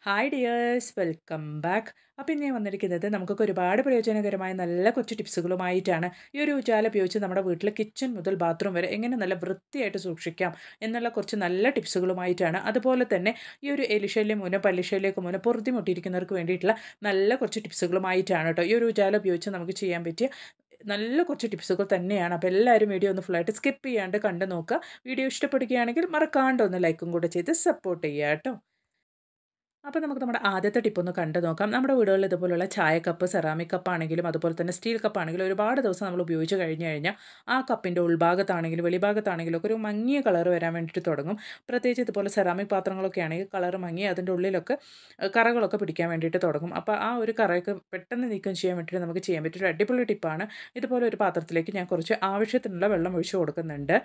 Hi dears welcome back. അപ്പോൾ ഇന്ന് ഞാൻ വന്നിരിക്കുന്നത് നമുക്കൊക്കെ ഒരുപാട് പ്രയോജനകരമായ നല്ല കുറച്ച് ടിപ്സുകളുമായിട്ടാണ്. ഈ ഒരു ഉജാല ഉപയോഗിച്ച് നമ്മുടെ വീട്ടിലെ കിച്ചൺ മുതൽ ബാത്റൂം വരെ എങ്ങനെ നല്ല വൃത്തിയായിട്ട് സൂക്ഷിക്കാം എന്നുള്ള കുറച്ച് നല്ല ടിപ്സുകളുമായിട്ടാണ്. അതുപോലെ തന്നെ ഈ ഒരു എലിശല്യം മൂലം പല്ലിശല്യമൊക്കെ മൂലം പൊറുതിമുട്ടിയിരിക്കുന്നവർക്ക് വേണ്ടിയിട്ടുള്ള നല്ല കുറച്ച് ടിപ്സുകളുമായിട്ടാണ് കേട്ടോ. ഈ ഒരു ഉജാല ഉപയോഗിച്ച് നമുക്ക് ചെയ്യാൻ പറ്റിയ നല്ല കുറച്ച് ടിപ്സുകൾ തന്നെയാണ്. അപ്പോൾ എല്ലാവരും വീഡിയോ ഒന്ന് ഫുള്ളായിട്ട് സ്കിപ്പ് ചെയ്യാണ്ട് കണ്ടു നോക്കുക. വീഡിയോ ഇഷ്ടപ്പെടുകയാണെങ്കിൽ മറക്കാണ്ട് ഒന്ന് ലൈക്കും കൂടെ ചെയ്ത് സപ്പോർട്ട് ചെയ്യുക കേട്ടോ. അപ്പോൾ നമുക്ക് നമ്മുടെ ആദ്യത്തെ ടിപ്പ് ഒന്ന് കണ്ടു നോക്കാം. നമ്മുടെ വീടുകളിൽ ഇതുപോലുള്ള ചായ കപ്പ്, സെറാമിക് കപ്പാണെങ്കിലും അതുപോലെ തന്നെ സ്റ്റീൽ കപ്പാണെങ്കിലും ഒരുപാട് ദിവസം നമ്മൾ ഉപയോഗിച്ച് കഴിഞ്ഞ് കഴിഞ്ഞാൽ ആ കപ്പിൻ്റെ ഉൾഭാഗത്താണെങ്കിലും വെളിഭാഗത്താണെങ്കിലും ഒക്കെ ഒരു മങ്ങിയ കളർ വരാൻ വേണ്ടിയിട്ട് തുടങ്ങും. പ്രത്യേകിച്ച് ഇതുപോലെ സെറാമിക് പാത്രങ്ങളൊക്കെ ആണെങ്കിൽ കളർ മങ്ങി അതിൻ്റെ ഉള്ളിലൊക്കെ കറകളൊക്കെ പിടിക്കാൻ വേണ്ടിയിട്ട് തുടങ്ങും. അപ്പോൾ ആ ഒരു കറയൊക്കെ പെട്ടെന്ന് നീക്കം ചെയ്യാൻ വേണ്ടിയിട്ട് നമുക്ക് ചെയ്യാൻ പറ്റിയ ഒരു അടിപൊളി ടിപ്പാണ്. ഇതുപോലെ ഒരു പാത്രത്തിലേക്ക് ഞാൻ കുറച്ച് ആവശ്യത്തിനുള്ള വെള്ളം ഒഴിച്ച് കൊടുക്കുന്നുണ്ട്.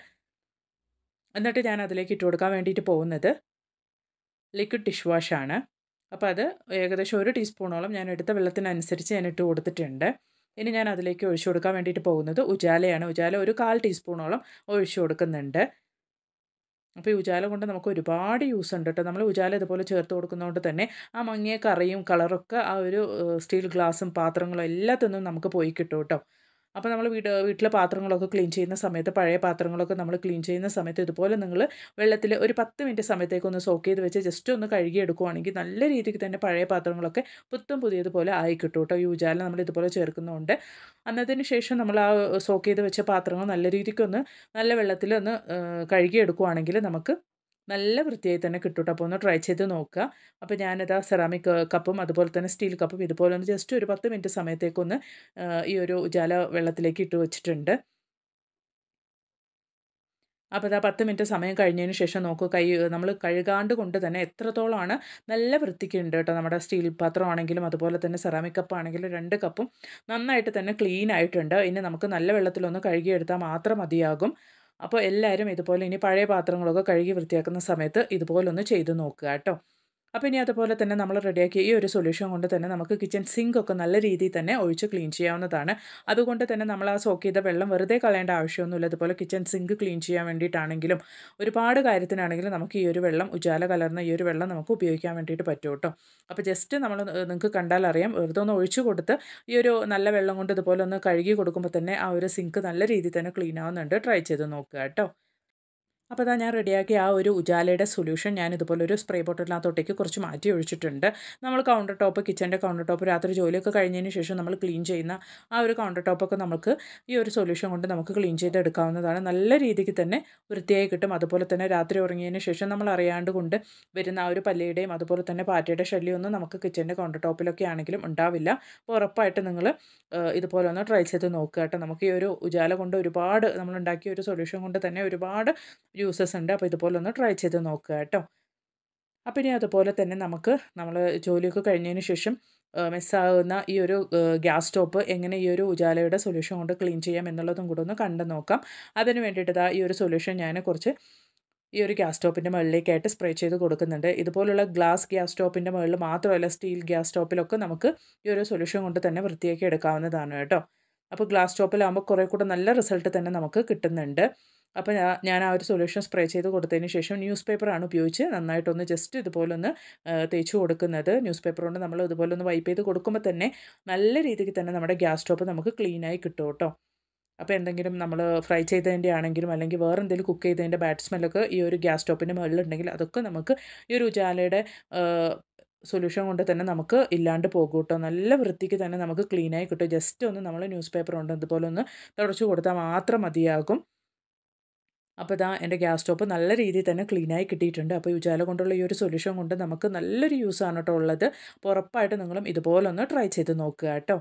എന്നിട്ട് ഞാൻ അതിലേക്ക് ഇട്ട് കൊടുക്കാൻ വേണ്ടിയിട്ട് പോകുന്നത് ലിക്വിഡ് ഡിഷ് വാഷാണ്. അപ്പോൾ അത് ഏകദേശം 1 ടീസ്പൂണോളം ഞാൻ എടുത്ത വെള്ളത്തിനനുസരിച്ച് ഞാൻ ഇട്ട് കൊടുത്തിട്ടുണ്ട്. ഇനി ഞാൻ അതിലേക്ക് ഒഴിച്ചു കൊടുക്കാൻ വേണ്ടിയിട്ട് പോകുന്നത് ഉജാലയാണ്. ഉജാല ഒരു 1/4 ടീസ്പൂണോളം ഒഴിച്ചു കൊടുക്കുന്നുണ്ട്. അപ്പോൾ ഈ ഉജാല കൊണ്ട് നമുക്ക് ഒരുപാട് യൂസ് ഉണ്ട് കേട്ടോ. നമ്മൾ ഉജാല ഇതുപോലെ ചേർത്ത് കൊടുക്കുന്നതുകൊണ്ട് തന്നെ ആ മങ്ങിയ കറിയും കളറൊക്കെ ആ ഒരു സ്റ്റീൽ ഗ്ലാസും പാത്രങ്ങളും എല്ലാത്തിനും നമുക്ക് പോയി കിട്ടും കേട്ടോ. അപ്പോൾ നമ്മൾ വീട്ടിലെ പാത്രങ്ങളൊക്കെ ക്ലീൻ ചെയ്യുന്ന സമയത്ത് പഴയ പാത്രങ്ങളൊക്കെ നമ്മൾ ക്ലീൻ ചെയ്യുന്ന സമയത്ത് ഇതുപോലെ നിങ്ങൾ വെള്ളത്തിൽ ഒരു 10 മിനിറ്റ് സമയത്തേക്കൊന്ന് സോക്ക് ചെയ്ത് വെച്ച് ജസ്റ്റ് ഒന്ന് കഴുകി എടുക്കുകയാണെങ്കിൽ നല്ല രീതിക്ക് തന്നെ പഴയ പാത്രങ്ങളൊക്കെ പുത്തം പുതിയതുപോലെ ആയി കിട്ടും കേട്ടോ. ഈ ഉജാല നമ്മൾ ഇതുപോലെ ചേർക്കുന്നതുകൊണ്ട് അന്നതിന് ശേഷം നമ്മൾ ആ സോക്ക് ചെയ്ത് വെച്ച പാത്രങ്ങൾ നല്ല രീതിക്കൊന്ന് നല്ല വെള്ളത്തിൽ ഒന്ന് കഴുകി എടുക്കുകയാണെങ്കിൽ നമുക്ക് നല്ല വൃത്തിയായി തന്നെ കിട്ടും കേട്ടോ. അപ്പോൾ ഒന്ന് ട്രൈ ചെയ്ത് നോക്കുക. അപ്പോൾ ഞാനിതാ സെറാമിക് കപ്പും അതുപോലെ തന്നെ സ്റ്റീൽ കപ്പും ഇതുപോലെ ഒന്ന് ജസ്റ്റ് ഒരു 10 മിനിറ്റ് സമയത്തേക്കൊന്ന് ഈ ഒരു ഉജാല വെള്ളത്തിലേക്ക് ഇട്ട് വെച്ചിട്ടുണ്ട്. അപ്പോൾ ഇതാ 10 മിനിറ്റ് സമയം കഴിഞ്ഞതിന് ശേഷം നോക്കൂ, നമ്മൾ കഴുകാണ്ട് കൊണ്ട് തന്നെ എത്രത്തോളമാണ് നല്ല വൃത്തിക്കുണ്ട് കേട്ടോ. നമ്മുടെ സ്റ്റീൽ പാത്രമാണെങ്കിലും അതുപോലെ തന്നെ സെറാമിക് കപ്പാണെങ്കിലും 2 കപ്പും നന്നായിട്ട് തന്നെ ക്ലീൻ ആയിട്ടുണ്ട്. ഇനി നമുക്ക് നല്ല വെള്ളത്തിലൊന്ന് കഴുകിയെടുത്താൽ മാത്രം മതിയാകും. അപ്പോൾ എല്ലാവരും ഇതുപോലെ ഇനി പഴയ പാത്രങ്ങളൊക്കെ കഴുകി വൃത്തിയാക്കുന്ന സമയത്ത് ഇതുപോലൊന്ന് ചെയ്ത് നോക്കുക കേട്ടോ. അപ്പോൾ ഇനി അതുപോലെ തന്നെ നമ്മൾ റെഡിയാക്കിയ ഈ ഒരു സൊല്യൂഷൻ കൊണ്ട് തന്നെ നമുക്ക് കിച്ചൺ സിങ്ക് ഒക്കെ നല്ല രീതിയിൽ തന്നെ ഒഴിച്ച് ക്ലീൻ ചെയ്യാവുന്നതാണ്. അതുകൊണ്ട് തന്നെ നമ്മൾ ആ സോക്ക് ചെയ്ത വെള്ളം വെറുതെ കളയേണ്ട ആവശ്യമൊന്നുമില്ല. അതുപോലെ കിച്ചൺ സിങ്ക് ക്ലീൻ ചെയ്യാൻ വേണ്ടിയിട്ടാണെങ്കിലും ഒരുപാട് കാര്യത്തിനാണെങ്കിലും നമുക്ക് ഈ ഒരു വെള്ളം ഉജാല കലർന്ന ഈ ഒരു വെള്ളം നമുക്ക് ഉപയോഗിക്കാൻ വേണ്ടിയിട്ട് പറ്റും കേട്ടോ. അപ്പോൾ ജസ്റ്റ് നമ്മൾ നിങ്ങൾക്ക് കണ്ടാൽ അറിയാം, വെറുതെ ഒന്ന് ഒഴിച്ച് കൊടുത്ത് ഈ ഒരു നല്ല വെള്ളം കൊണ്ട് ഇതുപോലെ ഒന്ന് കഴുകി കൊടുക്കുമ്പോൾ തന്നെ ആ ഒരു സിങ്ക് നല്ല രീതിയിൽ തന്നെ ക്ലീൻ ആവുന്നുണ്ട്. ട്രൈ ചെയ്ത് നോക്കുക കേട്ടോ. അപ്പോൾ അതാ ഞാൻ റെഡിയാക്കിയ ആ ഒരു ഉജാലയുടെ സൊല്യൂഷൻ ഞാൻ ഇതുപോലെ ഒരു സ്പ്രേ ബോട്ടിലിനകത്തോട്ടേക്ക് കുറച്ച് മാറ്റി ഒഴിച്ചിട്ടുണ്ട്. നമ്മൾ കൗണ്ടർ ടോപ്പ്, കിച്ചൻ്റെ കൗണ്ടർ ടോപ്പ് രാത്രി ജോലിയൊക്കെ കഴിഞ്ഞതിന് ശേഷം നമ്മൾ ക്ലീൻ ചെയ്യുന്ന ആ ഒരു കൗണ്ടർ ടോപ്പൊക്കെ നമുക്ക് ഈ ഒരു സൊല്യൂഷൻ കൊണ്ട് നമുക്ക് ക്ലീൻ ചെയ്തെടുക്കാവുന്നതാണ്. നല്ല രീതിക്ക് തന്നെ വൃത്തിയായി കിട്ടും. അതുപോലെ തന്നെ രാത്രി ഉറങ്ങിയതിന് ശേഷം നമ്മൾ അറിയാണ്ട് കൊണ്ട് വരുന്ന ആ ഒരു പല്ലിയുടെയും അതുപോലെ തന്നെ പാറ്റയുടെ ശല്യമൊന്നും നമുക്ക് കിച്ചൻ്റെ കൗണ്ടർ ടോപ്പിലൊക്കെ ആണെങ്കിലും ഉണ്ടാവില്ല. അപ്പോൾ ഉറപ്പായിട്ട് നിങ്ങൾ ഇതുപോലെ ഒന്ന് ട്രൈ ചെയ്ത് നോക്കുക കേട്ടോ. നമുക്ക് ഈ ഒരു ഉജാല കൊണ്ട് ഒരുപാട് നമ്മളുണ്ടാക്കിയ ഒരു സൊല്യൂഷൻ കൊണ്ട് തന്നെ ഒരുപാട് യൂസസ് ഉണ്ട്. അപ്പോൾ ഇതുപോലെ ഒന്ന് ട്രൈ ചെയ്ത് നോക്കുക കേട്ടോ. അപ്പോൾ ഇനി അതുപോലെ തന്നെ നമ്മൾ ജോലിയൊക്കെ കഴിഞ്ഞതിന് ശേഷം മിസ്സാകുന്ന ഈ ഒരു ഗ്യാസ് സ്റ്റോപ്പ് എങ്ങനെ ഈ ഒരു ഉജാലയുടെ സൊല്യൂഷൻ കൊണ്ട് ക്ലീൻ ചെയ്യാം എന്നുള്ളതും കൂടെ ഒന്ന് കണ്ടു നോക്കാം. അതിന് വേണ്ടിയിട്ട് ഈ ഒരു സൊല്യൂഷൻ ഞാൻ കുറച്ച് ഈ ഒരു ഗ്യാസ് സ്റ്റോപ്പിൻ്റെ മുകളിലേക്കായിട്ട് സ്പ്രേ ചെയ്ത് കൊടുക്കുന്നുണ്ട്. ഇതുപോലുള്ള ഗ്ലാസ് ഗ്യാസ് സ്റ്റോപ്പിൻ്റെ മുകളിൽ മാത്രമല്ല, സ്റ്റീൽ ഗ്യാസ് സ്റ്റോപ്പിലൊക്കെ നമുക്ക് ഈ ഒരു സൊല്യൂഷൻ കൊണ്ട് തന്നെ വൃത്തിയാക്കി എടുക്കാവുന്നതാണ് കേട്ടോ. അപ്പോൾ ഗ്ലാസ് സ്റ്റോപ്പിലാകുമ്പോൾ കുറേ കൂടെ നല്ല റിസൾട്ട് തന്നെ നമുക്ക് കിട്ടുന്നുണ്ട്. അപ്പോൾ ഞാൻ ആ ഒരു സൊല്യൂഷൻ സ്പ്രേ ചെയ്ത് കൊടുത്തതിന് ശേഷം ന്യൂസ് പേപ്പറാണ് ഉപയോഗിച്ച് നന്നായിട്ടൊന്ന് ജസ്റ്റ് ഇതുപോലൊന്ന് തേച്ച് കൊടുക്കുന്നത്. ന്യൂസ് പേപ്പർ കൊണ്ട് നമ്മൾ ഇതുപോലെ ഒന്ന് വൈപ്പ് ചെയ്ത് കൊടുക്കുമ്പോൾ തന്നെ നല്ല രീതിക്ക് തന്നെ നമ്മുടെ ഗ്യാസ് സ്റ്റോപ്പ് നമുക്ക് ക്ലീനായി കിട്ടും കേട്ടോ. അപ്പോൾ എന്തെങ്കിലും നമ്മൾ ഫ്രൈ ചെയ്തതിൻ്റെ ആണെങ്കിലും അല്ലെങ്കിൽ വേറെ എന്തെങ്കിലും കുക്ക് ചെയ്തതിൻ്റെ ബാഡ് സ്മെല്ലൊക്കെ ഈ ഒരു ഗ്യാസ് സ്റ്റോപ്പിൻ്റെ മുകളിലുണ്ടെങ്കിൽ അതൊക്കെ നമുക്ക് ഈ ഒരു ഉജാലയുടെ സൊല്യൂഷൻ കൊണ്ട് തന്നെ നമുക്ക് ഇല്ലാണ്ട് പോകും കേട്ടോ. നല്ല വൃത്തിക്ക് തന്നെ നമുക്ക് ക്ലീനായി കിട്ടും. ജസ്റ്റ് ഒന്ന് നമ്മൾ ന്യൂസ് പേപ്പർ കൊണ്ട് ഇതുപോലെ ഒന്ന് തുടച്ച് കൊടുത്താൽ മാത്രം മതിയാകും. അപ്പോൾ എൻ്റെ ഗ്യാസ് സ്റ്റോപ്പ് നല്ല രീതിയിൽ തന്നെ ക്ലീനായി കിട്ടിയിട്ടുണ്ട്. അപ്പോൾ ഈ ഉജാല കൊണ്ടുള്ള ഈ ഒരു സൊല്യൂഷൻ കൊണ്ട് നമുക്ക് നല്ലൊരു യൂസാണ് കേട്ടോ ഉള്ളത്. അപ്പോൾ ഉറപ്പായിട്ട് നിങ്ങളും ഇതുപോലൊന്ന് ട്രൈ ചെയ്ത് നോക്കുക കേട്ടോ.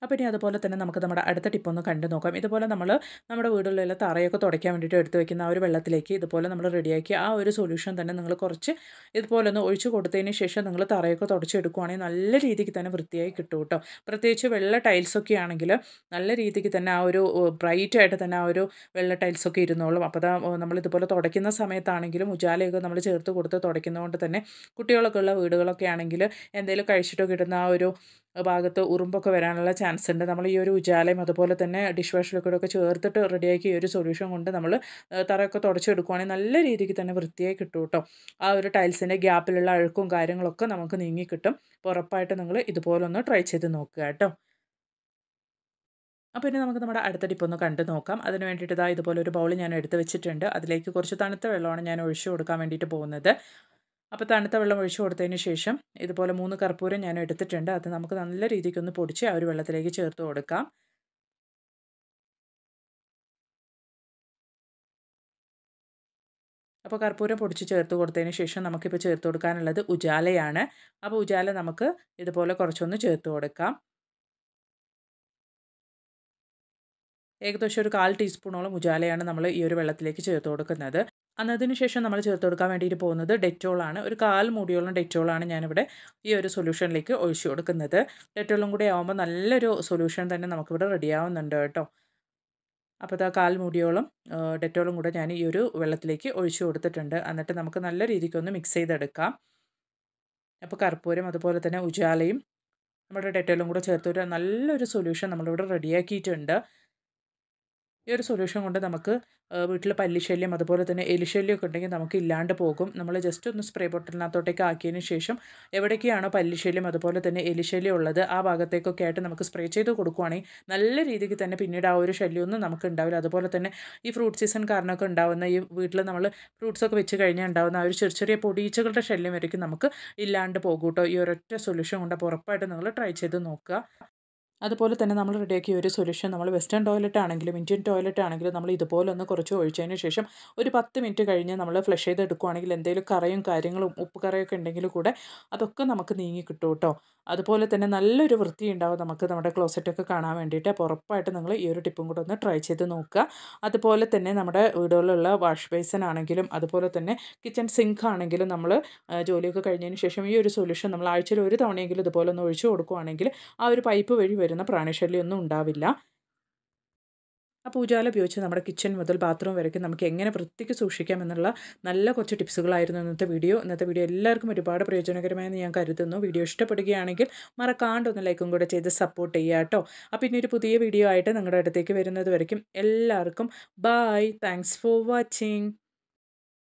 അപ്പോൾ ഇനി അതുപോലെ തന്നെ നമുക്ക് നമ്മുടെ അടുത്ത ടിപ്പൊന്ന് കണ്ടു നോക്കാം. ഇതുപോലെ നമ്മുടെ വീടുകളിലെ തറയൊക്കെ തുടയ്ക്കാൻ വേണ്ടിയിട്ട് എടുത്ത് വയ്ക്കുന്ന ആ ഒരു വെള്ളത്തിലേക്ക് ഇതുപോലെ നമ്മൾ റെഡിയാക്കി ആ ഒരു സൊല്യൂഷൻ തന്നെ നിങ്ങൾ കുറച്ച് ഇതുപോലെ ഒന്ന് ഒഴിച്ച് കൊടുത്തതിന് ശേഷം നിങ്ങൾ തറയൊക്കെ തുടച്ചെടുക്കുകയാണെങ്കിൽ നല്ല രീതിക്ക് തന്നെ വൃത്തിയായി കിട്ടും കേട്ടോ. പ്രത്യേകിച്ച് വെള്ള ടൈൽസൊക്കെ ആണെങ്കിൽ നല്ല രീതിക്ക് തന്നെ ആ ഒരു ബ്രൈറ്റ് ആയിട്ട് തന്നെ ആ ഒരു വെള്ള ടൈൽസൊക്കെ ഇരുന്നോളും. അപ്പോൾ നമ്മളിതുപോലെ തുടയ്ക്കുന്ന സമയത്താണെങ്കിലും ഉജാലയൊക്കെ നമ്മൾ ചേർത്ത് കൊടുത്ത് തുടയ്ക്കുന്നതുകൊണ്ട് തന്നെ കുട്ടികളൊക്കെ ഉള്ള വീടുകളൊക്കെ ആണെങ്കിൽ എന്തെങ്കിലും കഴിച്ചിട്ടൊക്കെ ഇടുന്ന ആ ഒരു ഭാഗത്ത് ഉറുമ്പൊക്കെ വരാനുള്ള ചാൻസ് ഉണ്ട്. നമ്മൾ ഈ ഒരു ഉജാലയും അതുപോലെ തന്നെ ഡിഷ് വാഷ് ലിക്വിഡൊക്കെ ചേർത്തിട്ട് റെഡിയാക്കി ഈ ഒരു സൊല്യൂഷൻ കൊണ്ട് നമ്മൾ തറയൊക്കെ തുടച്ചെടുക്കുകയാണെങ്കിൽ നല്ല രീതിക്ക് തന്നെ വൃത്തിയായി കിട്ടും കേട്ടോ. ആ ഒരു ടൈൽസിൻ്റെ ഗ്യാപ്പിലുള്ള അഴുക്കും കാര്യങ്ങളൊക്കെ നമുക്ക് നീങ്ങി കിട്ടും. അപ്പോൾ ഉറപ്പായിട്ട് നിങ്ങൾ ഇതുപോലൊന്ന് ട്രൈ ചെയ്ത് നോക്കുക കേട്ടോ. അപ്പോൾ ഇനി നമുക്ക് നമ്മുടെ അടുത്ത ടിപ്പ് ഒന്ന് കണ്ടു നോക്കാം. അതിന് വേണ്ടിയിട്ട് ഇതാ ഇതുപോലെ ഒരു ബൗൾ ഞാൻ എടുത്ത് വെച്ചിട്ടുണ്ട്. അതിലേക്ക് കുറച്ച് തണുത്ത വെള്ളമാണ് ഞാൻ ഒഴിച്ചു കൊടുക്കാൻ വേണ്ടിയിട്ട് പോകുന്നത്. അപ്പോൾ തണുത്ത വെള്ളം ഒഴിച്ചു കൊടുത്തതിന് ശേഷം ഇതുപോലെ 3 കർപ്പൂരം ഞാൻ എടുത്തിട്ടുണ്ട്. അത് നമുക്ക് നല്ല രീതിക്കൊന്ന് പൊടിച്ച് ആ ഒരു വെള്ളത്തിലേക്ക് ചേർത്ത് കൊടുക്കാം. അപ്പോൾ കർപ്പൂരം പൊടിച്ച് ചേർത്ത് കൊടുത്തതിന് ശേഷം നമുക്കിപ്പോൾ ചേർത്ത് കൊടുക്കാനുള്ളത് ഉജാലയാണ്. അപ്പോൾ ഉജാല നമുക്ക് ഇതുപോലെ കുറച്ചൊന്ന് ചേർത്ത് കൊടുക്കാം. ഏകദേശം ഒരു 1/4 ടീസ്പൂണോളം ഉജാലയാണ് നമ്മൾ ഈ ഒരു വെള്ളത്തിലേക്ക് ചേർത്ത് കൊടുക്കുന്നത്. അതിന് ശേഷം നമ്മൾ ചേർത്ത് കൊടുക്കാൻ വേണ്ടിയിട്ട് പോകുന്നത് ഡെറ്റോളാണ്. ഒരു 1/4 മൂടിയോളം ഡെറ്റോളാണ് ഞാനിവിടെ ഈ ഒരു സൊല്യൂഷനിലേക്ക് ഒഴിച്ചു കൊടുക്കുന്നത്. ഡെറ്റോളും കൂടി ആകുമ്പോൾ നല്ലൊരു സൊല്യൂഷൻ തന്നെ നമുക്കിവിടെ റെഡിയാവുന്നുണ്ട് കേട്ടോ. അപ്പോൾ ഇതാ 1/4 മൂടിയോളം ഡെറ്റോളും കൂടെ ഞാൻ ഈ ഒരു വെള്ളത്തിലേക്ക് ഒഴിച്ചു കൊടുത്തിട്ടുണ്ട്. എന്നിട്ട് നമുക്ക് നല്ല രീതിക്കൊന്ന് മിക്സ് ചെയ്തെടുക്കാം. അപ്പോൾ കർപ്പൂരം അതുപോലെ തന്നെ ഉജാലയും നമ്മുടെ ഡെറ്റോളും കൂടെ ചേർത്തൊരു നല്ലൊരു സൊല്യൂഷൻ നമ്മളിവിടെ റെഡിയാക്കിയിട്ടുണ്ട്. ഈ ഒരു സൊല്യൂഷൻ കൊണ്ട് നമുക്ക് വീട്ടിൽ പല്ലിശല്യം അതുപോലെ തന്നെ എലിശല്യമൊക്കെ ഉണ്ടെങ്കിൽ നമുക്ക് ഇല്ലാണ്ട് പോകും. നമ്മൾ ജസ്റ്റ് ഒന്ന് സ്പ്രേ ബോട്ടിലിനകത്തോട്ടേക്ക് ആക്കിയതിന് ശേഷം എവിടേക്കാണോ പല്ലിശല്യം അതുപോലെ തന്നെ എലിശല്യം ഉള്ളത് ആ ഭാഗത്തേക്കൊക്കെ ആയിട്ട് നമുക്ക് സ്പ്രേ ചെയ്ത് കൊടുക്കുകയാണെങ്കിൽ നല്ല രീതിക്ക് തന്നെ പിന്നീട് ആ ഒരു ശല്യമൊന്നും നമുക്ക് ഉണ്ടാവില്ല. അതുപോലെ തന്നെ ഈ ഫ്രൂട്ട് സീസൺ കാരണമൊക്കെ ഉണ്ടാകുന്ന ഈ വീട്ടിൽ നമ്മൾ ഫ്രൂട്ട്സൊക്കെ വെച്ച് കഴിഞ്ഞാൽ ഉണ്ടാകുന്ന ആ ഒരു ചെറിയ ചെറിയ പൊടിയീച്ചകളുടെ ശല്യം വരയ്ക്കും നമുക്ക് ഇല്ലാണ്ട് പോകും കേട്ടോ. ഈ ഒരൊറ്റ സൊല്യൂഷൻ കൊണ്ട് അപ്പോൾ ഉറപ്പായിട്ട് നിങ്ങൾ ട്രൈ ചെയ്ത് നോക്കുക. അതുപോലെ തന്നെ നമ്മൾ റെഡിയാക്കിയ ഒരു സൊല്യൂഷൻ നമ്മൾ വെസ്റ്റേൺ ടോയ്ലറ്റ് ആണെങ്കിലും ഇന്ത്യൻ ടോയ്ലറ്റ് ആണെങ്കിലും നമ്മൾ ഇതുപോലെ ഒന്ന് കുറച്ച് ഒഴിച്ചതിന് ശേഷം ഒരു 10 മിനിറ്റ് കഴിഞ്ഞ് നമ്മൾ ഫ്ലഷ് ചെയ്തെടുക്കുകയാണെങ്കിൽ എന്തെങ്കിലും കറയും കാര്യങ്ങളും ഉപ്പ് കറയൊക്കെ ഉണ്ടെങ്കിൽ കൂടെ അതൊക്കെ നമുക്ക് നീങ്ങി കിട്ടും കേട്ടോ. അതുപോലെ തന്നെ നല്ലൊരു വൃത്തി ഉണ്ടാവും നമുക്ക് നമ്മുടെ ക്ലോസറ്റൊക്കെ കാണാൻ വേണ്ടിയിട്ട്. അപ്പോൾ ഉറപ്പായിട്ട് നിങ്ങൾ ഈ ഒരു ടിപ്പും കൂടെ ഒന്ന് ട്രൈ ചെയ്ത് നോക്കുക. അതുപോലെ തന്നെ നമ്മുടെ വീടുകളിലുള്ള വാഷ് ബേസിൻ ആണെങ്കിലും അതുപോലെ തന്നെ കിച്ചൺ സിങ്ക് ആണെങ്കിലും നമ്മൾ ജോലിയൊക്കെ കഴിഞ്ഞതിന് ശേഷം ഈ ഒരു സൊല്യൂഷൻ നമ്മൾ ആഴ്ചയിൽ ഒരു തവണയെങ്കിലും ഇതുപോലെ ഒന്ന് ഒഴിച്ചു കൊടുക്കുകയാണെങ്കിൽ ആ ഒരു പൈപ്പ് വഴി വരുന്ന പ്രാണിശല്യമൊന്നും ഉണ്ടാവില്ല. അപ്പോൾ ഉജാല ഉപയോഗിച്ച് നമ്മുടെ കിച്ചൺ മുതൽ ബാത്റൂം വരയ്ക്കും നമുക്ക് എങ്ങനെ വൃത്തിക്ക് സൂക്ഷിക്കാം എന്നുള്ള നല്ല കുറച്ച് ടിപ്സുകളായിരുന്നു ഇന്നത്തെ വീഡിയോ. ഇന്നത്തെ വീഡിയോ എല്ലാവർക്കും ഒരുപാട് പ്രയോജനകരമായെന്ന് ഞാൻ കരുതുന്നു. വീഡിയോ ഇഷ്ടപ്പെടുകയാണെങ്കിൽ മറക്കാണ്ട് ഒന്ന് ലൈക്കും കൂടെ ചെയ്ത് സപ്പോർട്ട് ചെയ്യുക കേട്ടോ. അപ്പോൾ ഇനി ഒരു പുതിയ വീഡിയോ ആയിട്ട് നിങ്ങളുടെ അടുത്തേക്ക് വരുന്നത് വരയ്ക്കും എല്ലാവർക്കും ബായ്. Thanks for watching.